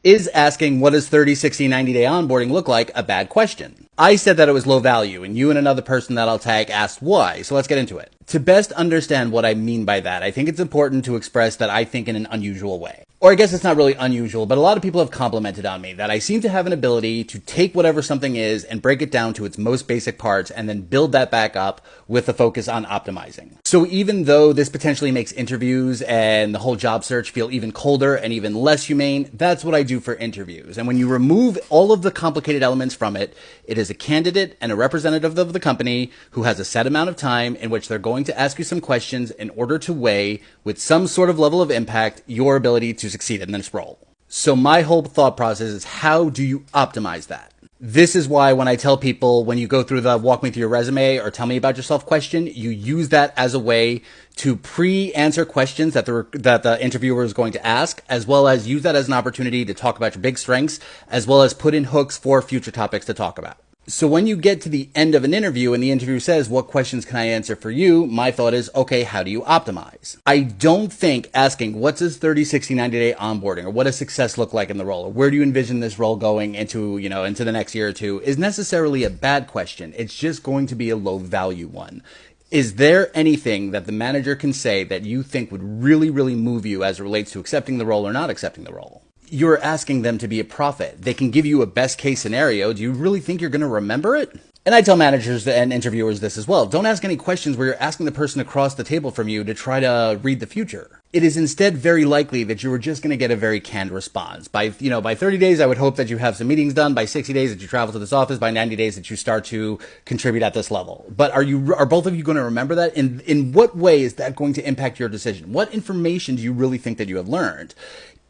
Is asking what does 30, 60, 90-day onboarding look like a bad question? I said that it was low value, and you and another person that I'll tag asked why, so let's get into it. To best understand what I mean by that, I think it's important to express that I think in an unusual way. Or I guess it's not really unusual, but a lot of people have complimented on me that I seem to have an ability to take whatever something is and break it down to its most basic parts and then build that back up with a focus on optimizing. So even though this potentially makes interviews and the whole job search feel even colder and even less humane, that's what I do for interviews. And when you remove all of the complicated elements from it, it is a candidate and a representative of the company who has a set amount of time in which they're going to ask you some questions in order to weigh, with some sort of level of impact, your ability to succeed in this role. So my whole thought process is, how do you optimize that? This is why when I tell people, when you go through the walk me through your resume or tell me about yourself question, you use that as a way to pre-answer questions that the interviewer is going to ask, as well as use that as an opportunity to talk about your big strengths, as well as put in hooks for future topics to talk about. So when you get to the end of an interview and the interviewer says, what questions can I answer for you? My thought is, okay, how do you optimize? I don't think asking what's this 30, 60, 90-day onboarding, or what does success look like in the role, or where do you envision this role going into the next year or two, is necessarily a bad question. It's just going to be a low value one. Is there anything that the manager can say that you think would really, really move you as it relates to accepting the role or not accepting the role? You're asking them to be a prophet. They can give you a best case scenario. Do you really think you're going to remember it? And I tell managers and interviewers this as well. Don't ask any questions where you're asking the person across the table from you to try to read the future. It is instead very likely that you are just going to get a very canned response. By 30 days, I would hope that you have some meetings done. By 60 days, that you travel to this office. By 90 days, that you start to contribute at this level. But are both of you going to remember that? In what way is that going to impact your decision? What information do you really think that you have learned?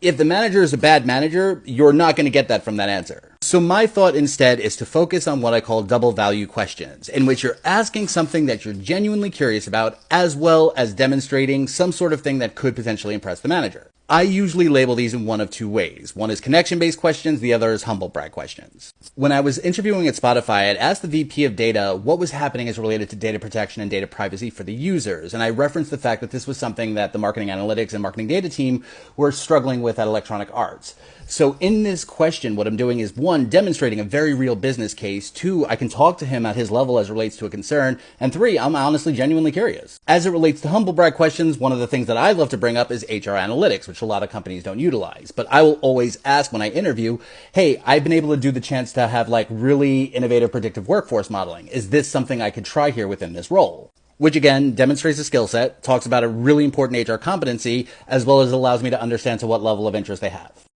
If the manager is a bad manager, you're not going to get that from that answer. So my thought instead is to focus on what I call double value questions, in which you're asking something that you're genuinely curious about, as well as demonstrating some sort of thing that could potentially impress the manager. I usually label these in one of two ways. One is connection-based questions, the other is humble brag questions. When I was interviewing at Spotify, I had asked the VP of data what was happening as related to data protection and data privacy for the users, and I referenced the fact that this was something that the marketing analytics and marketing data team were struggling with at Electronic Arts. So in this question, what I'm doing is, one, demonstrating a very real business case. Two, I can talk to him at his level as it relates to a concern. And three, I'm honestly genuinely curious. As it relates to humble brag questions, one of the things that I love to bring up is HR analytics, which a lot of companies don't utilize. But I will always ask when I interview, hey, I've been able to do the chance to have really innovative predictive workforce modeling. Is this something I could try here within this role? Which again demonstrates a skill set, talks about a really important HR competency, as well as allows me to understand to what level of interest they have.